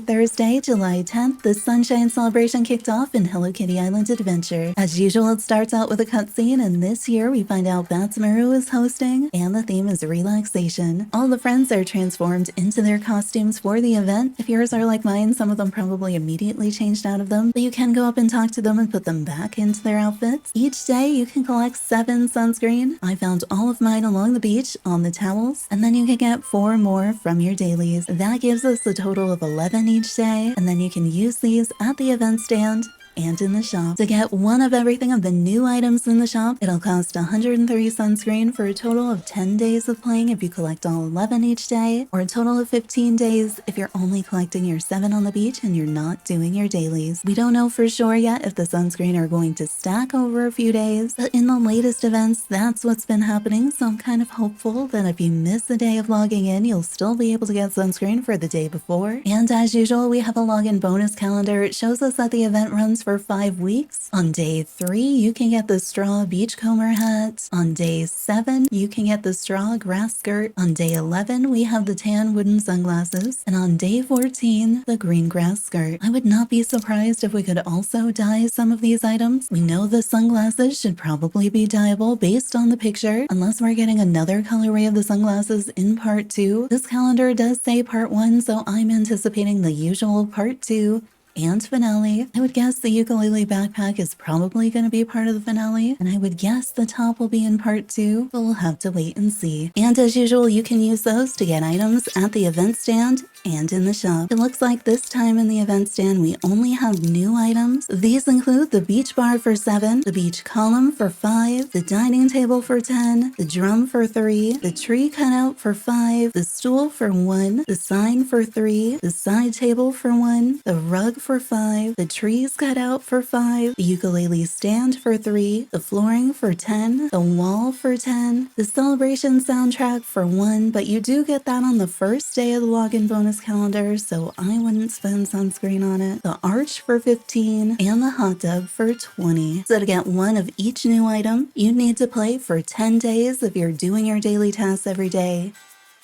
Thursday, July 10th, the Sunshine Celebration kicked off in Hello Kitty Island Adventure. As usual, it starts out with a cutscene, and this year we find out Batsmaru is hosting, and the theme is relaxation. All the friends are transformed into their costumes for the event. If yours are like mine, some of them probably immediately changed out of them, but you can go up and talk to them and put them back into their outfits. Each day, you can collect 7 sunscreen. I found all of mine along the beach on the towels, and then you can get 4 more from your dailies. That gives us a total of 11 each day, and then you can use these at the event stand and in the shop. To get one of everything of the new items in the shop, it'll cost 130 sunscreen for a total of 10 days of playing if you collect all 11 each day, or a total of 15 days if you're only collecting your 7 on the beach and you're not doing your dailies. We don't know for sure yet if the sunscreen are going to stack over a few days, but in the latest events, that's what's been happening, so I'm kind of hopeful that if you miss a day of logging in, you'll still be able to get sunscreen for the day before. And as usual, we have a login bonus calendar. It shows us that the event runs for 5 weeks. On day 3, you can get the straw beachcomber hat. On day 7, you can get the straw grass skirt. On day 11, we have the tan wooden sunglasses. And on day 14, the green grass skirt. I would not be surprised if we could also dye some of these items. We know the sunglasses should probably be dyeable based on the picture, unless we're getting another colorway of the sunglasses in part 2. This calendar does say part 1, so I'm anticipating the usual part 2 and finale. I would guess the ukulele backpack is probably going to be part of the finale, and I would guess the top will be in part 2, but we'll have to wait and see. And as usual, you can use those to get items at the event stand and in the shop. It looks like this time in the event stand we only have new items. These include the beach bar for 7, the beach column for 5, the dining table for 10, the drum for 3, the tree cutout for 5, the stool for 1, the sign for 3, the side table for 1, the rug for 5, the trees cut out for 5, the ukulele stand for 3, the flooring for 10, the wall for 10, the celebration soundtrack for 1, but you do get that on the first day of the login bonus calendar, so I wouldn't spend sunscreen on it, the arch for 15, and the hot tub for 20. So to get one of each new item, you need to play for 10 days if you're doing your daily tasks every day,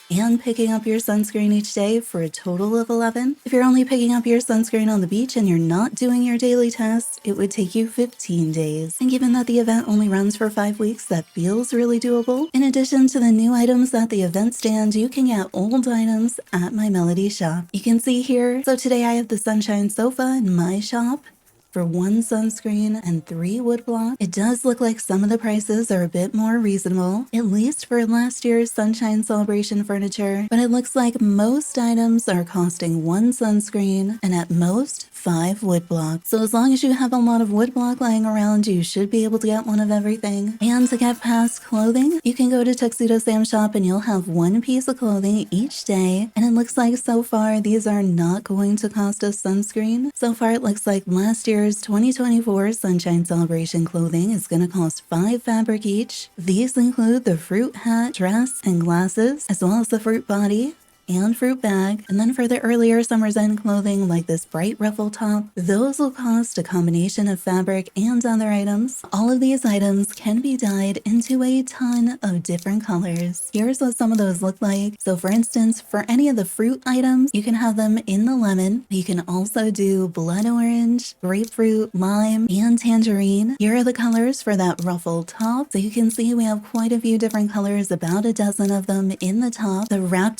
and picking up your sunscreen each day for a total of 11. If you're only picking up your sunscreen on the beach and you're not doing your daily tasks, it would take you 15 days. And given that the event only runs for 5 weeks, that feels really doable. In addition to the new items at the event stand, you can get old items at my Melody shop. You can see here, so today I have the Sunshine sofa in my shop for 1 sunscreen and 3 wood blocks. It does look like some of the prices are a bit more reasonable, at least for last year's Sunshine Celebration furniture, but it looks like most items are costing 1 sunscreen and at most 5 wood blocks. So as long as you have a lot of wood block lying around, you should be able to get one of everything. And to get past clothing, you can go to Tuxedo Sam's shop and you'll have 1 piece of clothing each day. And it looks like so far these are not going to cost us sunscreen. So far it looks like last year's 2024 Sunshine Celebration clothing is going to cost 5 fabric each. These include the fruit hat, dress, and glasses, as well as the fruit body and fruit bag. And then for the earlier summer's end clothing like this bright ruffle top, those will cost a combination of fabric and other items. All of these items can be dyed into a ton of different colors. Here's what some of those look like. So for instance, for any of the fruit items, you can have them in the lemon. You can also do blood orange, grapefruit, lime, and tangerine. Here are the colors for that ruffle top. So you can see we have quite a few different colors, about a dozen of them in the top. The wrap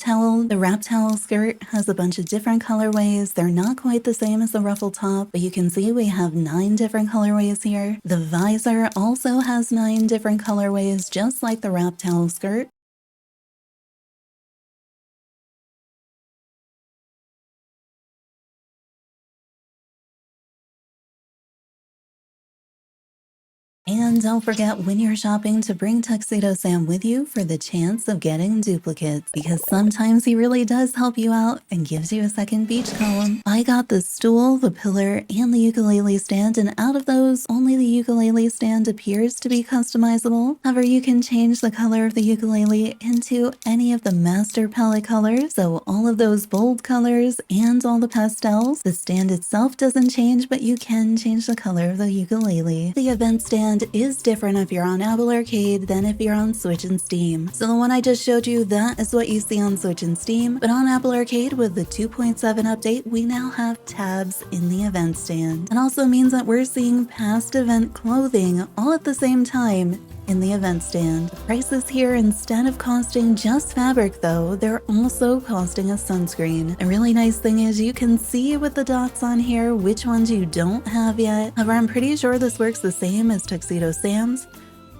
towel skirt has a bunch of different colorways. They're not quite the same as the ruffle top, but you can see we have 9 different colorways here. The visor also has 9 different colorways, just like the wrap towel skirt. And don't forget when you're shopping to bring Tuxedo Sam with you for the chance of getting duplicates, because sometimes he really does help you out and gives you a second beach column. I got the stool, the pillar, and the ukulele stand, and out of those, only the ukulele stand appears to be customizable. However, you can change the color of the ukulele into any of the master palette colors, so all of those bold colors and all the pastels. The stand itself doesn't change, but you can change the color of the ukulele. The event stand is different if you're on Apple Arcade than if you're on Switch and Steam. So the one I just showed you, that is what you see on Switch and Steam, but on Apple Arcade with the 2.7 update, we now have tabs in the event stand. It also means that we're seeing past event clothing all at the same time in the event stand. The prices here, instead of costing just fabric though, they're also costing a sunscreen. A really nice thing is you can see with the dots on here which ones you don't have yet. However, I'm pretty sure this works the same as Tuxedo Sam's,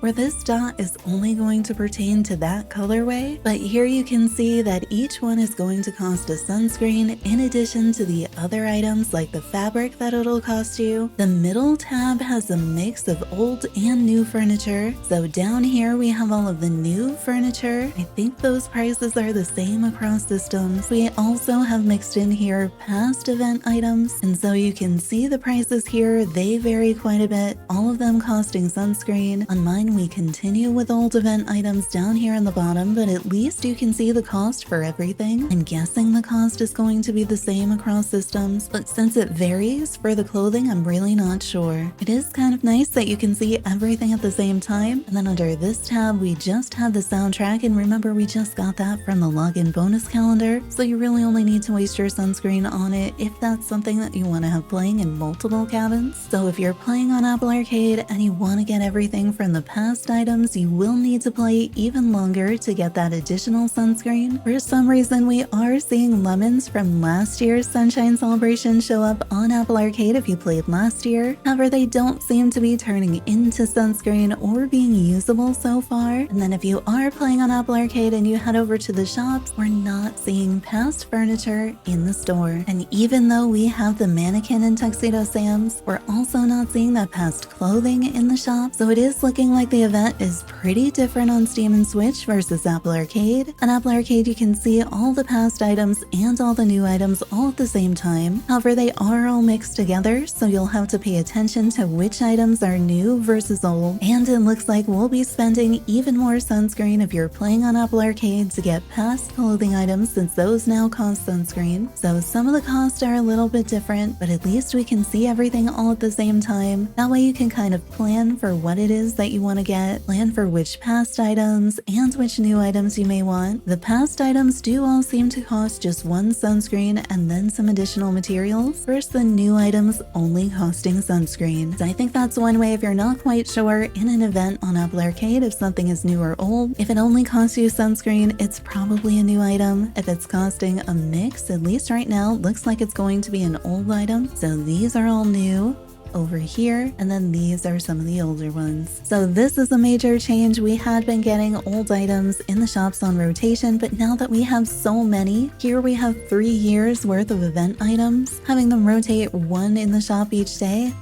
where this dot is only going to pertain to that colorway, but here you can see that each one is going to cost a sunscreen in addition to the other items like the fabric that it'll cost you. The middle tab has a mix of old and new furniture, so down here we have all of the new furniture. I think those prices are the same across systems. We also have mixed in here past event items, and so you can see the prices here, they vary quite a bit, all of them costing sunscreen. On mine we continue with old event items down here in the bottom, but at least you can see the cost for everything. I'm guessing the cost is going to be the same across systems, but since it varies for the clothing, I'm really not sure. It is kind of nice that you can see everything at the same time. And then under this tab, we just have the soundtrack, and remember we just got that from the login bonus calendar, so you really only need to waste your sunscreen on it if that's something that you want to have playing in multiple cabins. So if you're playing on Apple Arcade and you want to get everything from the past items, you will need to play even longer to get that additional sunscreen. For some reason, we are seeing lemons from last year's Sunshine Celebration show up on Apple Arcade if you played last year. However, they don't seem to be turning into sunscreen or being usable so far. And then if you are playing on Apple Arcade and you head over to the shops, we're not seeing past furniture in the store. And even though we have the mannequin in Tuxedo Sam's, we're also not seeing that past clothing in the shop. So it is looking like the event is pretty different on Steam and Switch versus Apple Arcade. On Apple Arcade, you can see all the past items and all the new items all at the same time. However, they are all mixed together, so you'll have to pay attention to which items are new versus old. And it looks like we'll be spending even more sunscreen if you're playing on Apple Arcade to get past clothing items, since those now cost sunscreen. So some of the costs are a little bit different, but at least we can see everything all at the same time. That way you can kind of plan for what it is that you want to get, plan for which past items and which new items you may want. The past items do all seem to cost just one sunscreen and then some additional materials, versus the new items only costing sunscreen. So I think that's one way if you're not quite sure in an event on Apple Arcade if something is new or old. If it only costs you sunscreen, it's probably a new item. If it's costing a mix, at least right now, looks like it's going to be an old item. So these are all new over here, and then these are some of the older ones. So this is a major change. We had been getting old items in the shops on rotation, but now that we have so many, here we have 3 years worth of event items. Having them rotate one in the shop each day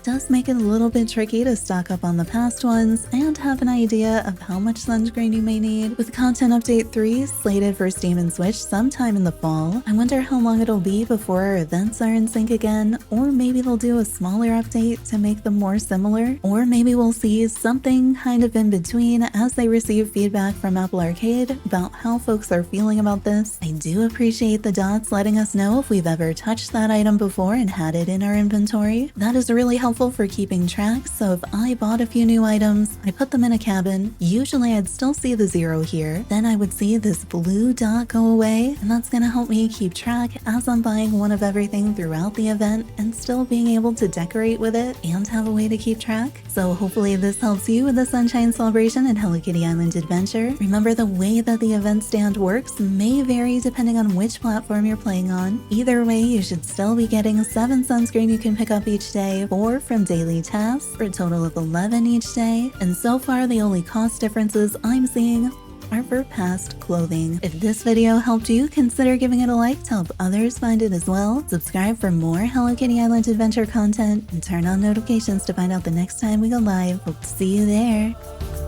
does make it a little bit tricky to stock up on the past ones and have an idea of how much sunscreen you may need. With Content Update 3 slated for Steam and Switch sometime in the fall, I wonder how long it'll be before our events are in sync again, or maybe they'll do a smaller update to make them more similar, or maybe we'll see something kind of in between as they receive feedback from Apple Arcade about how folks are feeling about this. I do appreciate the dots letting us know if we've ever touched that item before and had it in our inventory. That is really helpful for keeping track, so if I bought a few new items, I put them in a cabin, usually I'd still see the 0 here, then I would see this blue dot go away, and that's going to help me keep track as I'm buying one of everything throughout the event and still being able to decorate with it and have a way to keep track. So hopefully this helps you with the Sunshine Celebration and Hello Kitty Island Adventure. Remember, the way that the event stand works may vary depending on which platform you're playing on. Either way, you should still be getting 7 sunscreen you can pick up each day, 4 from daily tasks for a total of 11 each day. And so far, the only cost differences I'm seeing are for past clothing. If this video helped you, consider giving it a like to help others find it as well. Subscribe for more Hello Kitty Island Adventure content and turn on notifications to find out the next time we go live. Hope to see you there.